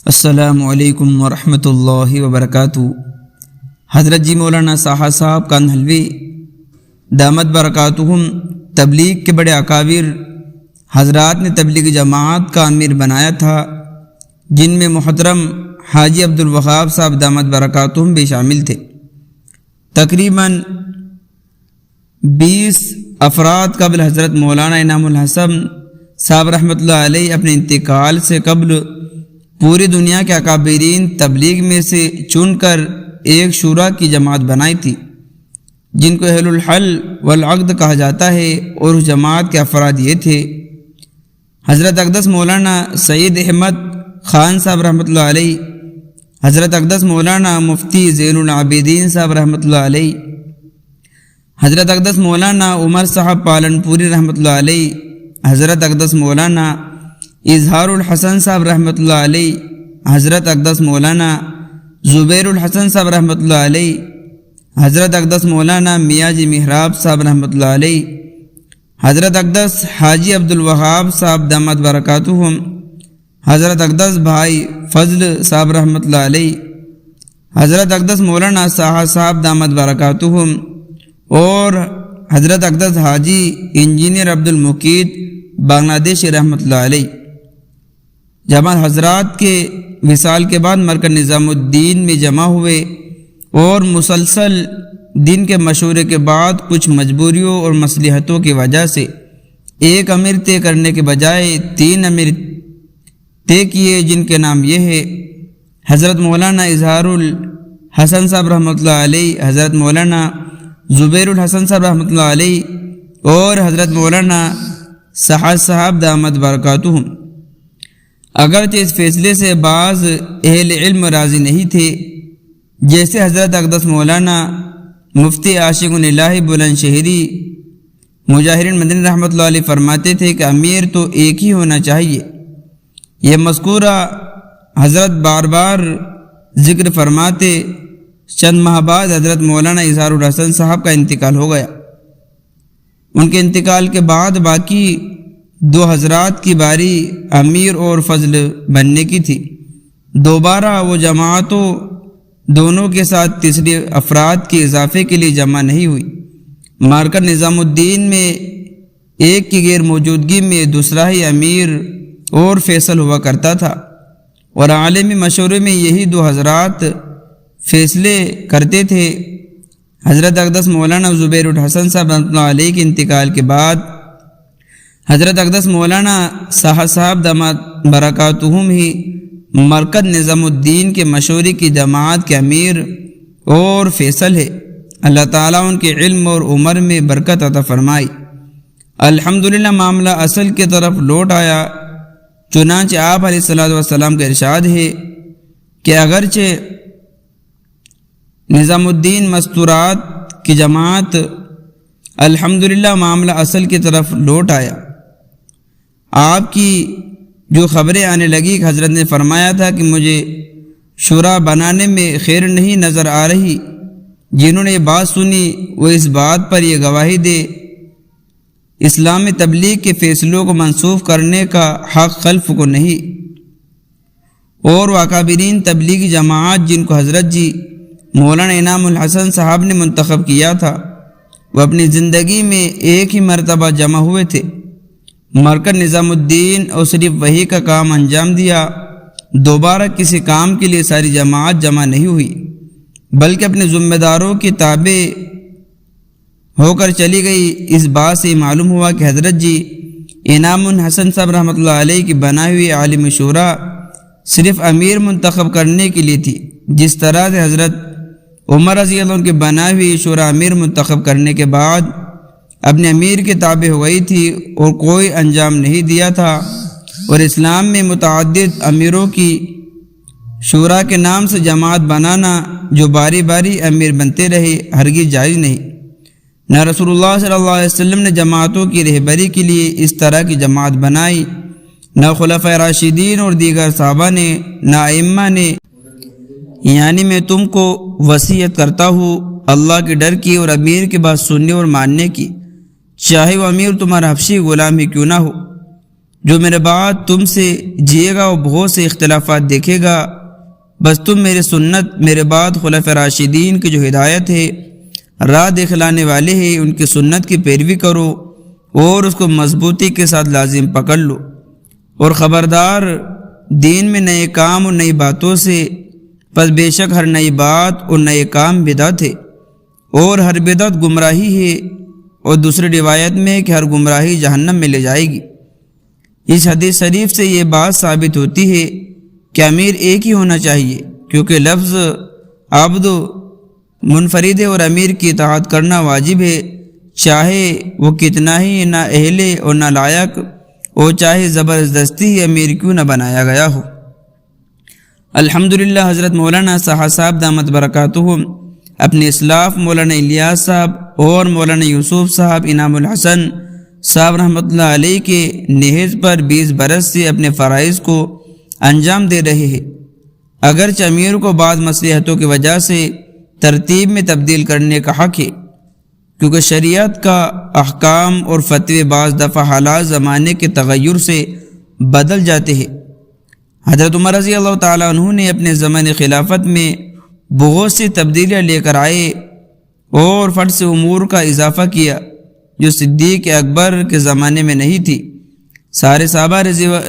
السلام علیکم ورحمۃ اللہ وبرکاتہ۔ حضرت جی مولانا ساحہ صاحب کانہلوی دامت برکاتہم تبلیغ کے بڑے اکابر حضرات نے تبلیغ جماعت کا امیر بنایا تھا، جن میں محترم حاجی عبدالوہاب صاحب دامت برکاتہم بھی شامل تھے۔ تقریباً 20 افراد قبل حضرت مولانا انعام الحسن صاحب رحمۃ اللہ علیہ اپنے انتقال سے قبل پوری دنیا کے اکابرین تبلیغ میں سے چن کر ایک شورا کی جماعت بنائی تھی، جن کو اہل الحل والعقد کہا جاتا ہے، اور اس جماعت کے افراد یہ تھے: حضرت اقدس مولانا سید احمد خان صاحب رحمۃ اللہ علیہ، حضرت اقدس مولانا مفتی زین العابدین صاحب رحمۃ اللہ علیہ، حضرت اقدس مولانا عمر صاحب پالنپوری رحمۃ اللہ علیہ، حضرت اقدس مولانا اظہار الحسن صاحب رحمۃ اللہ علیہ، حضرت اقدس مولانا زبیر الحسن صاحب رحمۃ اللہ علیہ، حضرت اقدس مولانا میاں جی محراب صاحب رحمۃ اللہ علیہ، حضرت اقدس حاجی عبدالوہاب صاحب دامت برکاتہم، حضرت اقدس بھائی فضل صاحب رحمۃ اللہ علیہ، حضرت اقدس مولانا ساحہ صاحب دامت برکاتہم، اور حضرت اقدس حاجی انجینئر عبدالمقید بنگلہ دیش رحمۃ اللہ علیہ۔ جماعت حضرات کے وصال کے بعد مرکز نظام الدین میں جمع ہوئے، اور مسلسل دن کے مشورے کے بعد کچھ مجبوریوں اور مصلحتوں کی وجہ سے ایک امیر طے کرنے کے بجائے 3 امیر طے کیے، جن کے نام یہ ہے: حضرت مولانا اظہار الحسن صاحب رحمۃ اللہ علیہ، حضرت مولانا زبیر الحسن صاحب رحمۃ اللہ علیہ، اور حضرت مولانا ساحہ صاحب دامت برکاتہم۔ اگرچہ اس فیصلے سے بعض اہل علم راضی نہیں تھے، جیسے حضرت اقدس مولانا مفتی عاشق الہی بلند شہری مجاہرین مدنی رحمۃ اللہ علیہ فرماتے تھے کہ امیر تو ایک ہی ہونا چاہیے۔ یہ مذکورہ حضرت بار بار ذکر فرماتے۔ چند ماہ بعد حضرت مولانا اظہار الحسن صاحب کا انتقال ہو گیا۔ ان کے انتقال کے بعد باقی 2 حضرات کی باری امیر اور فضل بننے کی تھی۔ دوبارہ وہ جماعتوں دونوں کے ساتھ تیسرے افراد کے اضافے کے لیے جمع نہیں ہوئی۔ مرکز نظام الدین میں ایک کی غیر موجودگی میں دوسرا ہی امیر اور فیصل ہوا کرتا تھا، اور عالمی مشورے میں یہی 2 حضرات فیصلے کرتے تھے۔ حضرت اقدس مولانا زبیر الحسن صاحب رحمۃ اللہ علیہ کے انتقال کے بعد حضرت اقدس مولانا ساحہ صاحب دامت برکاتہم ہی مرکز نظام الدین کے مشورے کی جماعت کے امیر اور فیصل ہے۔ اللہ تعالیٰ ان کے علم اور عمر میں برکت عطا فرمائی۔ الحمدللہ معاملہ اصل کی طرف لوٹ آیا۔ چنانچہ آپ علیہ الصلوۃ والسلام کا ارشاد ہے کہ اگرچہ نظام الدین مستورات کی جماعت الحمدللہ معاملہ اصل کی طرف لوٹ آیا، آپ کی جو خبریں آنے لگی کہ حضرت نے فرمایا تھا کہ مجھے شورا بنانے میں خیر نہیں نظر آ رہی، جنہوں نے یہ بات سنی وہ اس بات پر یہ گواہی دے اسلامی تبلیغ کے فیصلوں کو منسوخ کرنے کا حق خلف کو نہیں۔ اور وہ اکابرین تبلیغی جماعت جن کو حضرت جی مولانا انعام الحسن صاحب نے منتخب کیا تھا، وہ اپنی زندگی میں ایک ہی مرتبہ جمع ہوئے تھے۔ مرکز نظام الدین اور صرف وہی کا کام انجام دیا، دوبارہ کسی کام کے لیے ساری جماعت جمع نہیں ہوئی، بلکہ اپنے ذمہ داروں کی تابع ہو کر چلی گئی۔ اس بات سے معلوم ہوا کہ حضرت جی انعام الحسن صاحب رحمۃ اللہ علیہ کی بنائی ہوئی عالمی شورا صرف امیر منتخب کرنے کے لیے تھی، جس طرح سے حضرت عمر رضی اللہ عنہ کی بنائی ہوئی شورا امیر منتخب کرنے کے بعد اپنے امیر کے تابع ہو گئی تھی اور کوئی انجام نہیں دیا تھا۔ اور اسلام میں متعدد امیروں کی شورا کے نام سے جماعت بنانا جو باری باری امیر بنتے رہے ہرگز جائز نہیں۔ نہ رسول اللہ صلی اللہ علیہ وسلم نے جماعتوں کی رہبری کے لیے اس طرح کی جماعت بنائی، نہ خلفائے راشدین اور دیگر صحابہ نے، نہ ائمہ نے۔ یعنی میں تم کو وصیت کرتا ہوں اللہ کے ڈر کی اور امیر کی بات سننے اور ماننے کی، چاہے وہ امیر تمہارا حبشی غلام ہی کیوں نہ ہو۔ جو میرے بعد تم سے جیے گا وہ بہت سے اختلافات دیکھے گا، بس تم میرے سنت، میرے بعد خلفائے راشدین کی جو ہدایت ہے، راہ دکھلانے والے ہیں، ان کی سنت کی پیروی کرو اور اس کو مضبوطی کے ساتھ لازم پکڑ لو، اور خبردار دین میں نئے کام اور نئی باتوں سے، پس بے شک ہر نئی بات اور نئے کام بدعت ہے، اور ہر بدعت گمراہی ہے، اور دوسری روایت میں کہ ہر گمراہی جہنم میں لے جائے گی۔ اس حدیث شریف سے یہ بات ثابت ہوتی ہے کہ امیر ایک ہی ہونا چاہیے، کیونکہ لفظ عبد منفرد ہے اور امیر کی اطاعت کرنا واجب ہے، چاہے وہ کتنا ہی نہ اہل اور نہ لائق، اور چاہے زبردستی ہی امیر کیوں نہ بنایا گیا ہو۔ الحمدللہ حضرت مولانا سہا صاحب دامت برکاتہم اپنے اسلاف مولانا الیاس صاحب اور مولانا یوسف صاحب انعام الحسن صاحب رحمۃ اللہ علیہ کے نہج پر 20 برس سے اپنے فرائض کو انجام دے رہے ہیں، اگرچہ امیر کو بعض مصلحتوں کی وجہ سے ترتیب میں تبدیل کرنے کا حق ہے، کیونکہ شریعت کا احکام اور فتوے بعض دفعہ حالات زمانے کے تغیر سے بدل جاتے ہیں۔ حضرت عمر رضی اللہ تعالیٰ عنہ نے اپنے زمانے خلافت میں بہت سی تبدیلیاں لے کر آئے اور فٹ سے امور کا اضافہ کیا جو صدیق اکبر کے زمانے میں نہیں تھی۔ سارے صحابہ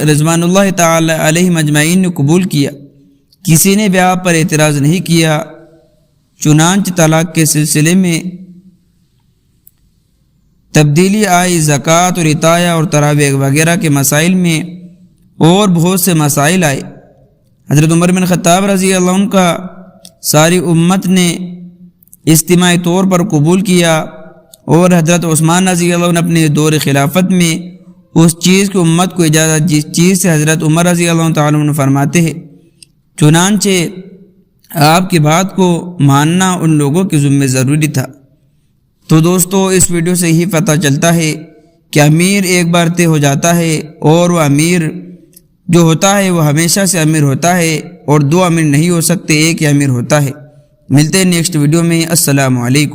رضوان اللہ تعالی علیہ مجمعین نے قبول کیا، کسی نے بیاہ پر اعتراض نہیں کیا، چنانچہ طلاق کے سلسلے میں تبدیلی آئی، زکوٰۃ اور عطیہ اور تراویح وغیرہ کے مسائل میں اور بہت سے مسائل آئے۔ حضرت عمر بن خطاب رضی اللہ عنہ کا ساری امت نے اجتماعی طور پر قبول کیا، اور حضرت عثمان رضی اللہ عنہ اپنے دور خلافت میں اس چیز کی امت کو اجازت جس چیز سے حضرت عمر رضی اللہ تعالیٰ عنہ فرماتے ہیں، چنانچہ آپ کی بات کو ماننا ان لوگوں کے ذمہ ضروری تھا۔ تو دوستو، اس ویڈیو سے ہی پتہ چلتا ہے کہ امیر ایک بار طے ہو جاتا ہے، اور وہ امیر جو ہوتا ہے وہ ہمیشہ سے امیر ہوتا ہے، اور دو امیر نہیں ہو سکتے، ایک ہی امیر ہوتا ہے۔ ملتے ہیں نیکسٹ ویڈیو میں۔ السلام علیکم۔